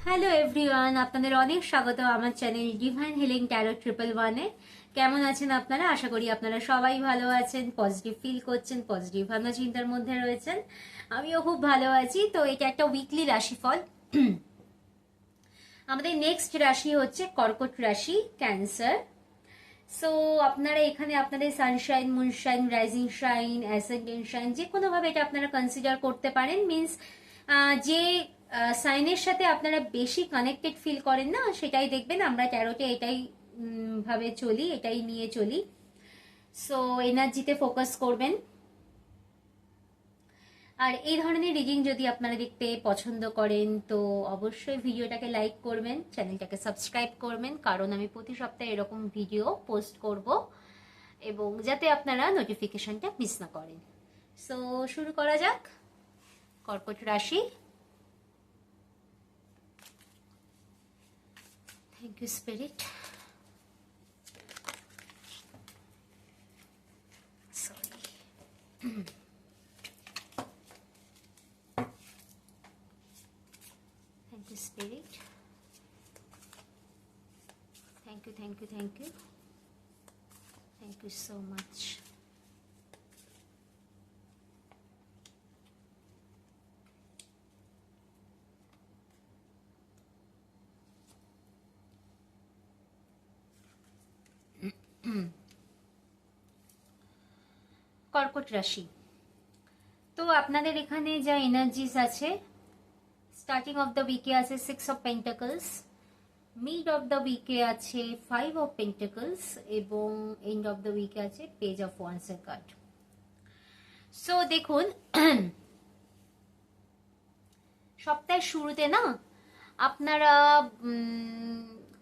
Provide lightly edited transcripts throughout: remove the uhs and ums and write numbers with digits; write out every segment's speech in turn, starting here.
Hello everyone, আপনাদের অনেক স্বাগত আমার চ্যানেল ডিভাইন হিলিং ট্যারো 111-এ। কেমন আছেন আপনারা? আশা করি আপনারা সবাই ভালো আছেন, পজিটিভ ফিল করছেন, পজিটিভ ভাবনা চিন্তার মধ্যে রয়েছেন। আমিও খুব ভালো আছি। তো এটা একটা উইকলি রাশিফল। আমাদের নেক্সট রাশি হচ্ছে কর্কট রাশি, ক্যান্সার। সো আপনারা এখানে আপনাদের Sunshine, moonshine, rising shine, ascendant shine যে কোনোভাবে এটা আপনারা কনসিডার করতে পারেন। মিনস যে সাইনের সাথে আপনারা বেশি কানেক্টেড ফিল করেন না, সেটাই দেখবেন। আমরা ট্যারোটে এটাই ভাবে চলি, এটাই নিয়ে চলি। সো এনার্জিতে ফোকাস করবেন। আর এই ধরনের রিডিং যদি আপনারা দেখতে পছন্দ করেন তো অবশ্যই ভিডিওটাকে লাইক করবেন, চ্যানেলটাকে সাবস্ক্রাইব করবেন, কারণ আমি প্রতি সপ্তাহে এরকম ভিডিও পোস্ট করব এবং যাতে আপনারা নোটিফিকেশনটা মিস না করেন। সো শুরু করা যাক। কর্কট রাশি। Thank you spirit. Sorry. Thank you, Spirit. Thank you, thank you, thank you. Thank you so much. কর্কট রাশি। তো আপনাদের এখানে যা এনার্জিস আছে, স্টার্টিং অফ দ্য উইকে আছে 6 of pentacles, mid of the উইকে আছে 5 অফ পেন্টাকলস এবং এন্ড অফ দ্য উইকে আছে পেজ অফ ওয়ান্স এর কার্ড। সো দেখুন, সপ্তাহের শুরুতে না আপনারা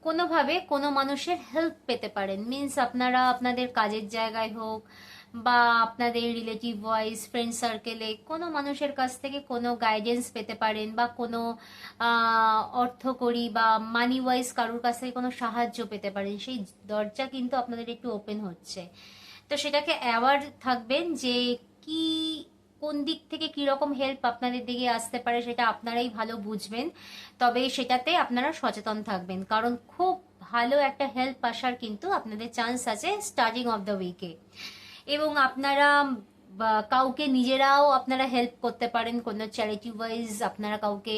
কোনোভাবে কোনো মানুষের হেল্প পেতে পারেন। মিনস আপনারা আপনাদের কাজের জায়গায় হোক বা আপনাদের রিলেটিভ ওয়াইজ, ফ্রেন্ড সার্কেলে কোনো মানুষের কাছ থেকে কোনো গাইডেন্স পেতে পারেন, বা কোনো অর্থকরী বা মানি ওয়াইজ কারোর কাছ থেকে কোনো সাহায্য পেতে পারেন। সেই দরজা কিন্তু আপনাদের একটু ওপেন হচ্ছে। তো সেটাকে অ্যাওয়ার থাকবেন যে কি, কোন দিক থেকে কিরকম হেল্প আপনাদের দিকে আসতে পারে সেটা আপনারাই ভালো বুঝবেন। তবে সেটাতে আপনারা সচেতন থাকবেন, কারণ খুব ভালো একটা হেল্প আসার কিন্তু আপনাদের চান্স আছে স্টার্টিং অফ দ্য উইকে। এবং আপনারা কাউকে নিজেরাও আপনারা হেল্প করতে পারেন, কোনো চ্যারিটি ওয়াইজ আপনারা কাউকে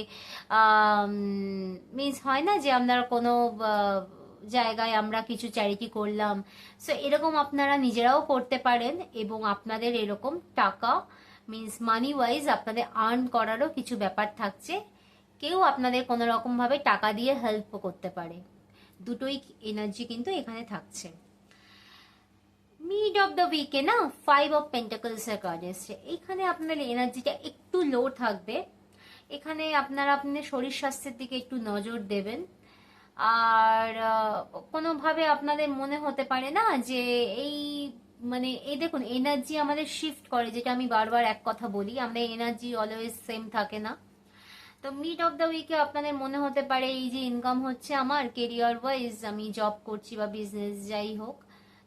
মিনস হয় না যে আপনারা কোনো জায়গায় আমরা কিছু চ্যারিটি করলাম, সো এরকম আপনারা নিজেরাও করতে পারেন। এবং আপনাদের এরকম টাকা মিনস মানি ওয়াইজ আপনাদের আর্ন করারও কিছু ব্যাপার থাকছে। কেউ আপনাদের কোনো রকম ভাবে টাকা দিয়ে হেল্প করতে পারে। দুটোই এনার্জি কিন্তু এখানে থাকছে। মিড অফ দ্য উইকে না 5 অফ পেন্টাকলস এর কার্ড এসছে। এখানে আপনার এনার্জিটা একটু লো থাকবে। এখানে আপনারা আপনাদের শরীর স্বাস্থ্যের দিকে একটু নজর দেবেন। আর কোনোভাবে আপনাদের মনে হতে পারে না যে এই মানে এই দেখুন, এনার্জি আমাদের শিফট করে, যেটা আমি বারবার এক কথা বলি, আমাদের এনার্জি অলওয়েজ সেম থাকে না। তো মিড অফ দ্য উইকে আপনাদের মনে হতে পারে এই যে ইনকাম হচ্ছে আমার কেরিয়ার ওয়াইজ, আমি জব করছি বা বিজনেস যাই হোক,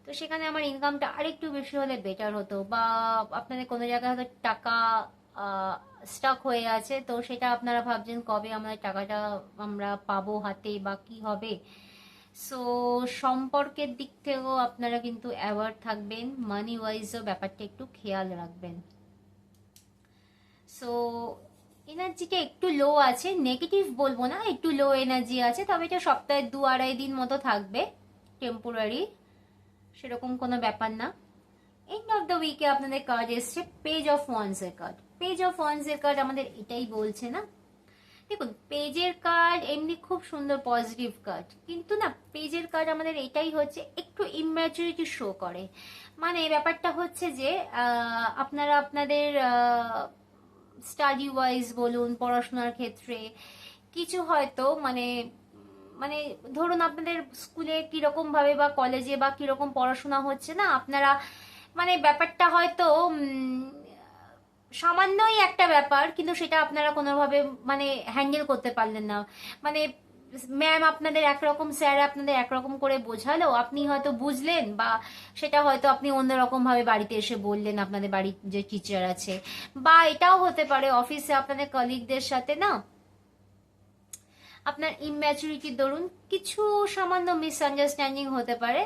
তো সেখানে আমার ইনকামটা আরেকটু বেশি হলে বেটার হতো। বা আপনাদের কোনো জায়গায় হয়তো টাকা স্টাক হয়ে আছে, তো সেটা আপনারা ভাবছেন কবে আমাদের টাকাটা আমরা পাবো হাতে বা কি হবে। সো সম্পর্কের দিক থেকেও আপনারা কিন্তু অ্যাওয়ার থাকবেন, মানি ওয়াইজও ব্যাপারটা একটু খেয়াল রাখবেন। সো এনার্জিটা একটু লো আছে, নেগেটিভ বলবো না, একটু লো এনার্জি আছে। তবে এটা সপ্তাহে 2-2.5 দিন মতো থাকবে, টেম্পোরারি, সেরকম কোনো ব্যাপার না। এন্ড অফ দ্য উইকে আপনাদের কার্ড এসছে পেজ অফ ওয়ান্স এর কার্ড। পেজ অফ ওয়ান্স এর কার্ড আমাদের এটাই বলছে না, দেখুন পেজের কার্ড এমনি খুব সুন্দর পজিটিভ কার্ড, কিন্তু না পেজের কার্ড আমাদের এটাই হচ্ছে একটু ইম্যাচুরিটি শো করে। মানে ব্যাপারটা হচ্ছে যে আপনারা আপনাদের স্টাডি ওয়াইজ বলুন, পড়াশোনার ক্ষেত্রে কিছু হয়তো মানে মানে ধরুন আপনাদের স্কুলে কিরকম ভাবে বা কলেজে বা কিরকম পড়াশোনা হচ্ছে না, আপনারা মানে ব্যাপারটা হয়তো সামান্যই একটা ব্যাপার, কিন্তু সেটা আপনারা কোনোভাবে মানে হ্যান্ডেল করতে পারলেন না। মানে ম্যাম আপনাদের একরকম, স্যার আপনাদের একরকম করে বোঝালো, আপনি হয়তো বুঝলেন, বা সেটা হয়তো আপনি অন্যরকম ভাবে বাড়িতে এসে বললেন আপনাদের বাড়ির যে টিচার আছে। বা এটাও হতে পারে অফিসে আপনাদের কলিগদের সাথে না আপনার ইম্যাচুরিটির দরুন কিছু সামান্য মিসআন্ডারস্ট্যান্ডিং হতে পারে,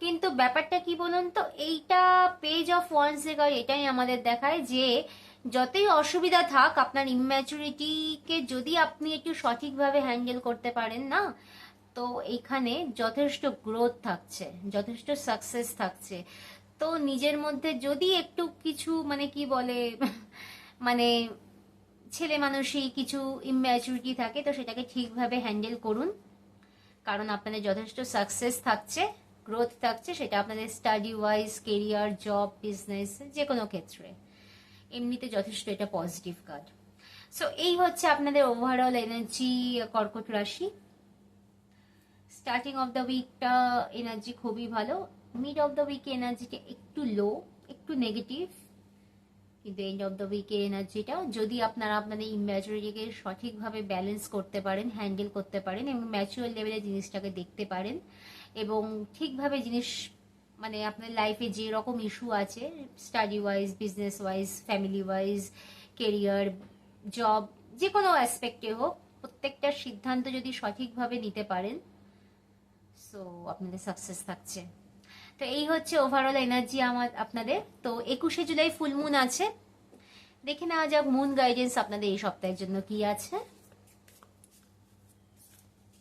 কিন্তু ব্যাপারটা কি বলুন তো, এইটা পেজ অফ ওয়ান্স এর এটাই আমাদের দেখায় যে যতই অসুবিধা থাক, আপনার ইম্যাচুরিটিকে যদি আপনি একটু সঠিকভাবে হ্যান্ডেল করতে পারেন না, তো এইখানে যথেষ্ট গ্রোথ থাকছে, যথেষ্ট সাকসেস থাকছে। তো নিজের মধ্যে যদি একটু কিছু মানে কি বলে মানে ছেলে মানুষই কিছু ইম্যাচুরিটি থাকে, তো সেটাকে ঠিকভাবে হ্যান্ডেল করুন, কারণ আপনাদের যথেষ্ট সাকসেস থাকছে, গ্রোথ থাকছে, সেটা আপনাদের study wise, career, job, business, যে কোনো ক্ষেত্রে এমনিতে যথেষ্ট এটা পজিটিভ কার্ড। সো এই হচ্ছে আপনাদের ওভারঅল এনার্জি কর্কট রাশি। স্টার্টিং অফ দ্য উইকটা এনার্জি খুবই ভালো, মিড অফ দ্য উইকে এনার্জিটা একটু লো, একটু নেগেটিভ, কিন্তু এন্ড অফ দ্য উইকে এনার্জিটা যদি আপনারা আপনাদের ইম্যাচুরিটিকে সঠিকভাবে ব্যালেন্স করতে পারেন, হ্যান্ডেল করতে পারেন এবং ম্যাচুয়ার লেভেলে জিনিসটাকে দেখতে পারেন এবং ঠিকভাবে জিনিস মানে আপনার লাইফে যে রকম ইস্যু আছে, study wise, business wise, family wise, career, job, যে কোনো অ্যাসপেক্টে হোক, প্রত্যেকটা সিদ্ধান্ত যদি সঠিকভাবে নিতে পারেন, সো আপনাদের সাকসেস থাকছে। তো এই হচ্ছে ওভারঅল এনার্জি আমার আপনাদের। তো 21শে জুলাই ফুল মুন আছে, দেখে নেওয়া যাক মুন গাইডেন্স আপনাদের এই সপ্তাহের জন্য কি আছে।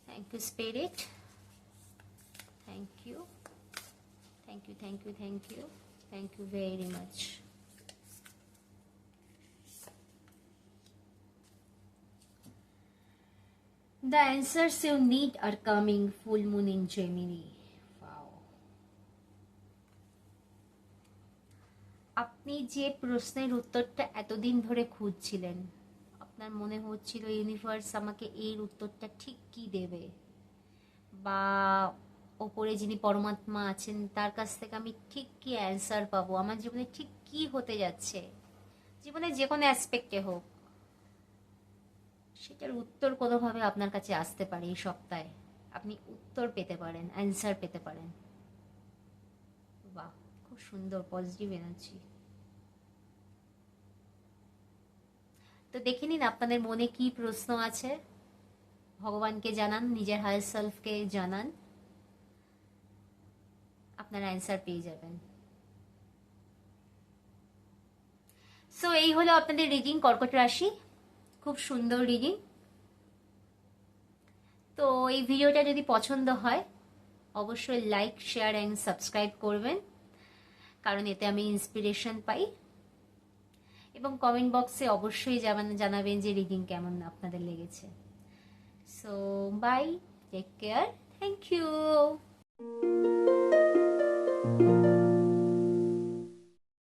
Thank you spirit, thank you, thank you, thank you, thank you, thank you very much. The answers you need are coming. Full moon in Gemini. Wow. আপনি যে প্রশ্নের উত্তরটা এতদিন ধরে খুঁজছিলেন, আপনার মনে হচ্ছিল ইউনিভার্স আমাকে এর উত্তরটা ঠিক কি দেবে, বা ওপরে যিনি পরমাত্মা আছেন তার কাছ থেকে আমি ঠিক কি অ্যান্সার পাবো, আমার জীবনে ঠিক কি হতে যাচ্ছে, জীবনে যে কোনো অ্যাসপেক্টে হোক, সেটার উত্তর কোনোভাবে আপনার কাছে আসতে পারে এই সপ্তাহে, আপনি উত্তর পেতে পারেন, অ্যান্সার পেতে পারেন। বাহ, খুব সুন্দর পজিটিভ এনার্জি। তো দেখে নিন আপনাদের মনে কি প্রশ্ন আছে, ভগবানকে জানান, নিজের হায়ার সেলফকে জানান, আপনারা অ্যান্সার পেয়ে যাবেন। সো এই হলো আপনাদের রিডিং কর্কট রাশি, খুব সুন্দর রিডিং। তো এই ভিডিওটা যদি পছন্দ হয় অবশ্যই লাইক, শেয়ার অ্যান্ড সাবস্ক্রাইব করবেন, কারণ এতে আমি ইন্সপিরেশন পাই, এবং কমেন্ট বক্সে অবশ্যই জানাবেন যে রিডিং কেমন আপনাদের লেগেছে। So bye, take care, thank you.